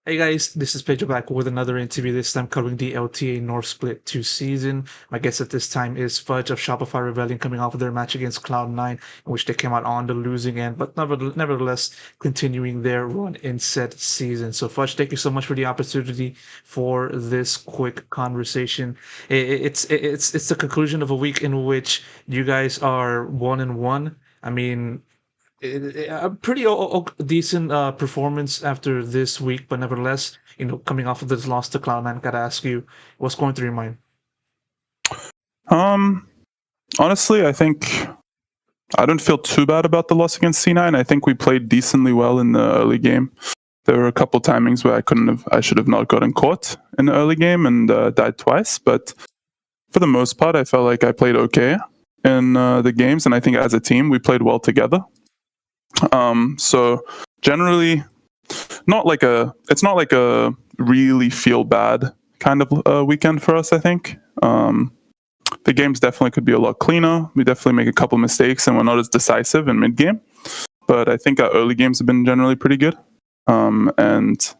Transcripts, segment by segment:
Hey guys, this is Pedro back with another interview, this time covering the LTA North Split 2 season. My guest at this time is Fudge of Shopify Rebellion, coming off of their match against Cloud9, in which they came out on the losing end, but nevertheless continuing their run in said season. So Fudge, thank you so much for the opportunity for this quick conversation. It's the conclusion of a week in which you guys are 1-1. I mean, a pretty decent performance after this week, but nevertheless, coming off of this loss to Cloud9, gotta ask you, what's going through your mind? Honestly, I think I don't feel too bad about the loss against C9. I think we played decently well in the early game. There were a couple timings where I should have not gotten caught in the early game and died twice. But for the most part, I felt like I played okay in the games, and I think as a team we played well together. So generally, it's not like a really feel bad kind of weekend for us. I think. The games definitely could be a lot cleaner. We definitely make a couple mistakes, and we're not as decisive in mid game. But I think our early games have been generally pretty good. And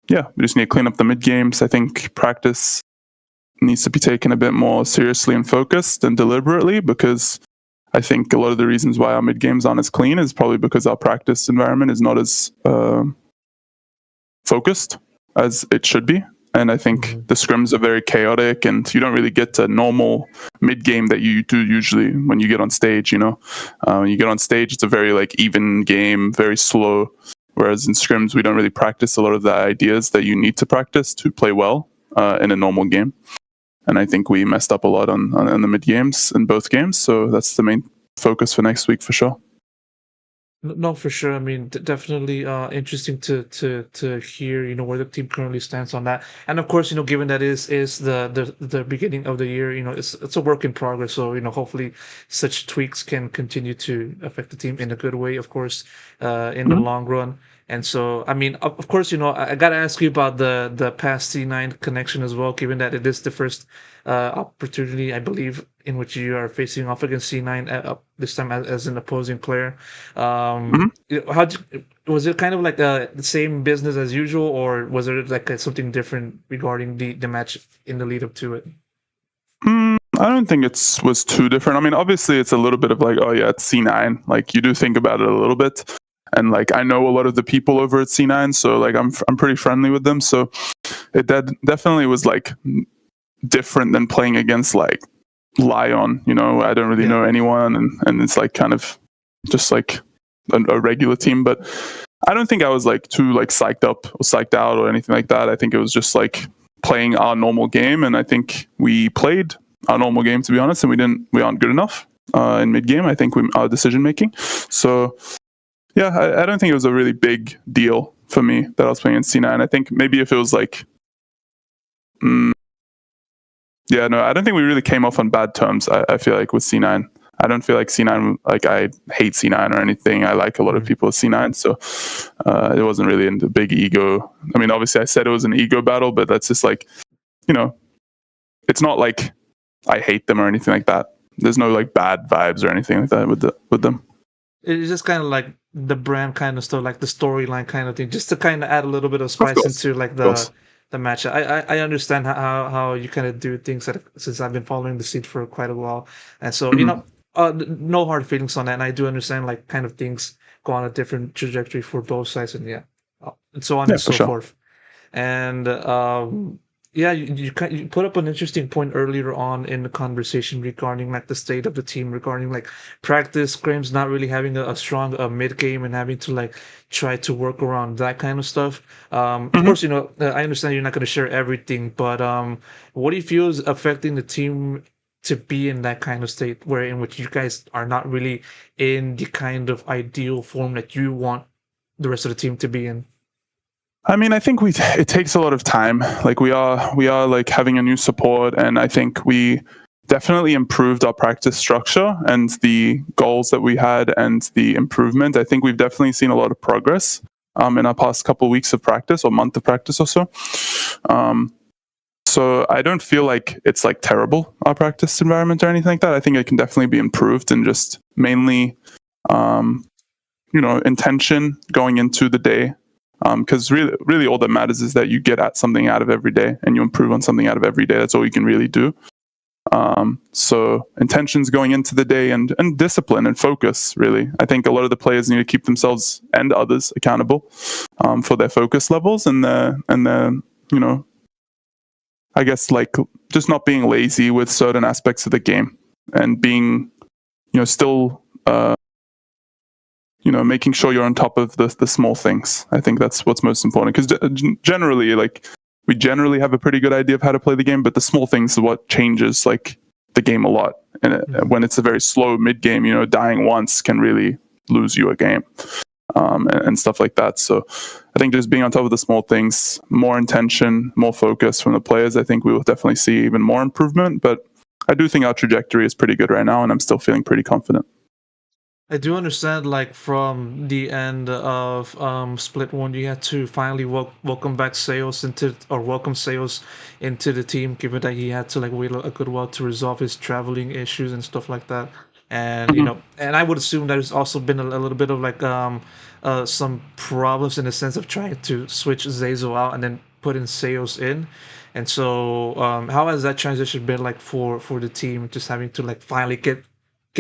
yeah, we just need to clean up the mid games. I think practice needs to be taken a bit more seriously and focused and deliberately, because I think a lot of the reasons why our mid games aren't as clean is probably because our practice environment is not as focused as it should be. And I think the scrims are very chaotic, and you don't really get to normal mid game that you do usually when you get on stage. When you get on stage, it's a very even game, very slow. Whereas in scrims, we don't really practice a lot of the ideas that you need to practice to play well in a normal game. And I think we messed up a lot on the mid games in both games. So that's the main focus for next week for sure. No, for sure. I mean, definitely interesting to hear, where the team currently stands on that. And of course, given that is the beginning of the year, it's a work in progress. So, hopefully such tweaks can continue to affect the team in a good way, of course, in the long run. And so, I mean, of course, I gotta ask you about the past C9 connection as well, given that it is the first opportunity, I believe, in which you are facing off against C9 this time as an opposing player. How was it kind of like the same business as usual, or was there something different regarding the match in the lead up to it? I don't think it was too different. I mean, obviously, it's a little bit of oh yeah, it's C9. You do think about it a little bit, and I know a lot of the people over at C9, so I'm pretty friendly with them. So it definitely was different than playing against Lion. I don't really know anyone, and it's kind of just a regular team. But I don't think I was too psyched up or psyched out or anything like that. I think it was just playing our normal game, and I think we played our normal game, to be honest, and we aren't good enough in mid game. I think our decision making. So yeah, I don't think it was a really big deal for me that I was playing in C9. I think maybe if it was yeah, no, I don't think we really came off on bad terms. I feel like with C9, I don't feel like C9, I hate C9 or anything. I like a lot of people at C9, so it wasn't really in the big ego. I mean, obviously I said it was an ego battle, but that's just it's not like I hate them or anything like that. There's no bad vibes or anything like that with them. It's just kind of like the brand kind of stuff, like the storyline kind of thing, just to kind of add a little bit of spice into the match. I understand how you kind of do things since I've been following the scene for quite a while, and so no hard feelings on that. And I do understand kind of things go on a different trajectory for both sides, and and so on and so forth. And yeah, you put up an interesting point earlier on in the conversation regarding the state of the team, regarding practice scrims not really having a strong mid game and having to try to work around that kind of stuff. Of course, I understand you're not going to share everything, but what do you feel is affecting the team to be in that kind of state in which you guys are not really in the kind of ideal form that you want the rest of the team to be in? I mean, I think it takes a lot of time. We are having a new support, and I think we definitely improved our practice structure and the goals that we had and the improvement. I think we've definitely seen a lot of progress in our past couple of weeks of practice or month of practice or so. So I don't feel like it's terrible, our practice environment or anything like that. I think it can definitely be improved, and just mainly, intention going into the day. Because really all that matters is that you get at something out of every day and you improve on something out of every day. That's all you can really do. So intentions going into the day and discipline and focus, really. I think a lot of the players need to keep themselves and others accountable for their focus levels and their I guess like just not being lazy with certain aspects of the game and being, still, making sure you're on top of the small things. I think that's what's most important because generally, like, we generally have a pretty good idea of how to play the game, but the small things are what changes like the game a lot. And when it's a very slow mid game, dying once can really lose you a game, and stuff like that. So I think just being on top of the small things, more intention, more focus from the players, I think we will definitely see even more improvement. But I do think our trajectory is pretty good right now, and I'm still feeling pretty confident. I do understand, like from the end of Split One, you had to finally welcome back Sales welcome Sales into the team, given that he had to like wait a good while to resolve his traveling issues and stuff like that. And Mhm. and I would assume there's also been a little bit of like some problems in the sense of trying to switch Zazel out and then put in Sales in. And so, how has that transition been like for the team, just having to like finally get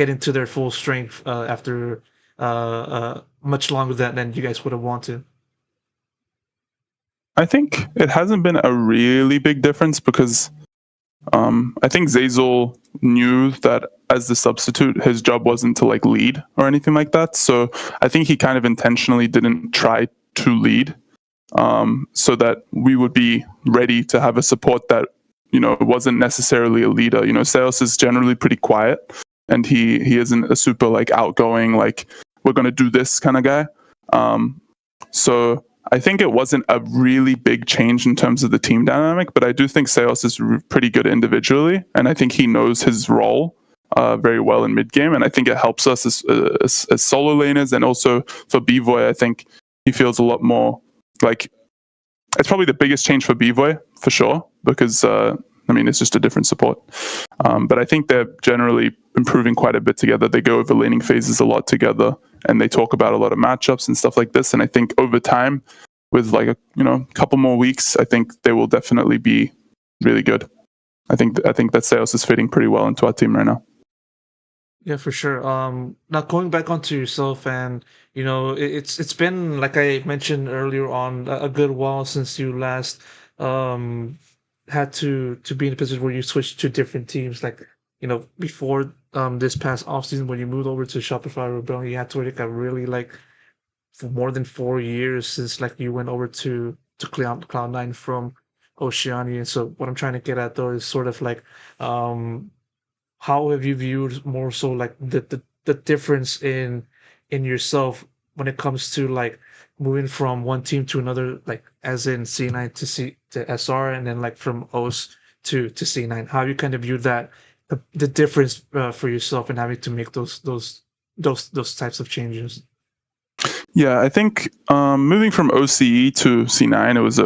into their full strength after much longer than you guys would have wanted? I think it hasn't been a really big difference because I think Zazel knew that as the substitute, his job wasn't to like lead or anything like that. So I think he kind of intentionally didn't try to lead, so that we would be ready to have a support that wasn't necessarily a leader. Sales is generally pretty quiet, and he isn't a super like outgoing like we're gonna do this kind of guy. So I think it wasn't a really big change in terms of the team dynamic, but I do think Sales is pretty good individually, and I think he knows his role very well in mid game, and I think it helps us as solo laners, and also for B-Boy, I think he feels a lot more like it's probably the biggest change for B-Boy for sure because it's just a different support. But I think they're generally improving quite a bit together. They go over laning phases a lot together, and they talk about a lot of matchups and stuff like this. And I think over time, with like a couple more weeks, I think they will definitely be really good. I think that Sales is fitting pretty well into our team right now. Yeah, for sure. Now going back onto yourself, and it's been like I mentioned earlier on a good while since you last um had to be in a position where you switched to different teams. Like before this past off season when you moved over to Shopify Rebellion, you had to like a really like for more than 4 years since like you went over to Cloud9 from Oceania. So what I'm trying to get at though is sort of like um how have you viewed more so like the difference in yourself when it comes to like moving from one team to another, like as in C9 to SR, and then like from OS to C9? How you kind of view that the difference for yourself and having to make those types of changes? Yeah, I think moving from OCE to C9, it was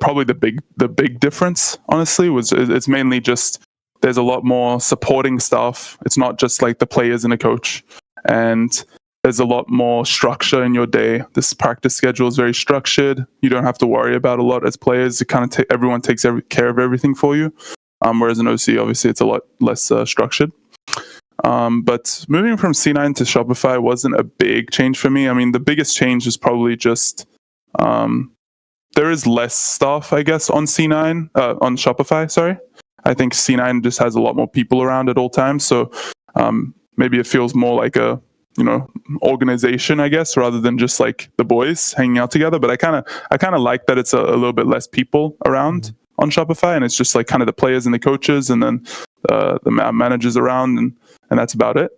probably the big difference. Honestly, was it's mainly just there's a lot more supporting stuff. It's not just like the players and a coach, and there's a lot more structure in your day. This practice schedule is very structured. You don't have to worry about a lot as players. It kind of everyone takes care of everything for you. Whereas in OC, obviously, it's a lot less structured. But moving from C9 to Shopify wasn't a big change for me. I mean, the biggest change is probably just there is less stuff, I guess, on C9 on Shopify. Sorry, I think C9 just has a lot more people around at all times, so maybe it feels more like a organization, I guess, rather than just like the boys hanging out together. But I kind of like that it's a little bit less people around on Shopify, and it's just like kind of the players and the coaches, and then the managers around, and that's about it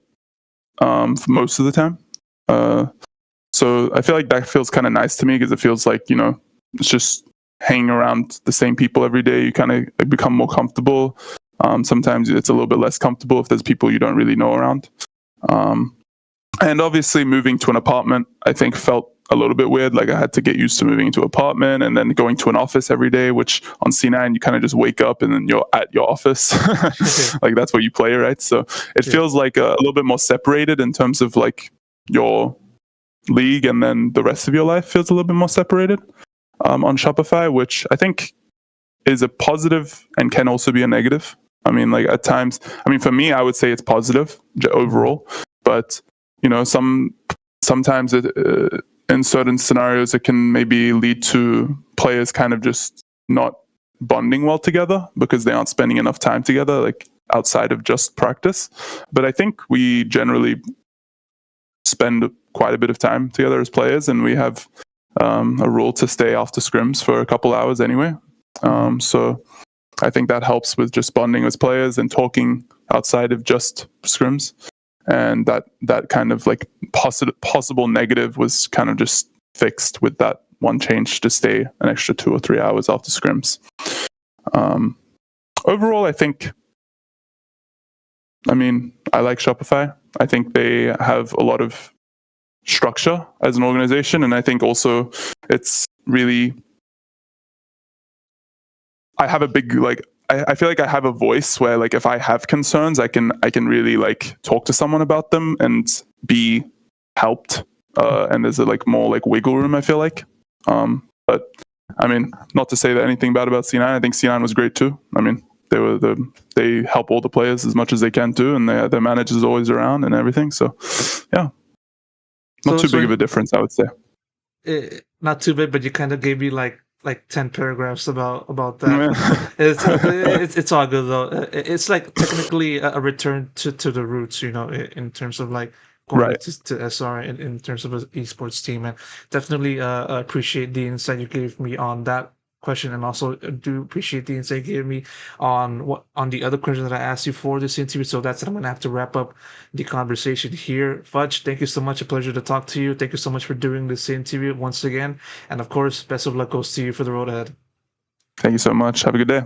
for most of the time. So I feel like that feels kind of nice to me because it feels like it's just hanging around the same people every day. You kind of become more comfortable. Sometimes it's a little bit less comfortable if there's people you don't really know around. And obviously moving to an apartment, I think felt a little bit weird. Like I had to get used to moving into an apartment and then going to an office every day, which on C9, you kind of just wake up and then you're at your office. Like that's where you play, right? So it feels like a little bit more separated in terms of like your league and then the rest of your life feels a little bit more separated on Shopify, which I think is a positive and can also be a negative. I mean, like at times, I mean, for me, I would say it's positive overall, but you know, sometimes in certain scenarios, it can maybe lead to players kind of just not bonding well together because they aren't spending enough time together, like outside of just practice. But I think we generally spend quite a bit of time together as players, and we have a rule to stay after scrims for a couple hours anyway. So I think that helps with just bonding as players and talking outside of just scrims. And that kind of like possible negative was kind of just fixed with that one change to stay an extra 2 or 3 hours after scrims. Overall, I think, I mean, I like Shopify. I think they have a lot of structure as an organization, and I think also it's really, I have a big, like, I feel like I have a voice where, like, if I have concerns, I can really like talk to someone about them and be helped. And there's like more like wiggle room, I feel like. But I mean, not to say that anything bad about C9. I think C9 was great too. I mean, they help all the players as much as they can too, and their manager's always around and everything. So yeah, not too big of a difference, I would say. Not too big, but you kind of gave me like 10 paragraphs about that. It's all good though. It's like technically a return to the roots, you know, in terms of like going to SR in terms of an esports team. And definitely appreciate the insight you gave me on that question, and also do appreciate the insight you gave me on the other question that I asked you for this interview. So that's it. I'm gonna have to wrap up the conversation here. Fudge, thank you so much. A pleasure to talk to you. Thank you so much for doing this interview once again. And of course, best of luck goes to you for the road ahead. Thank you so much. Have a good day.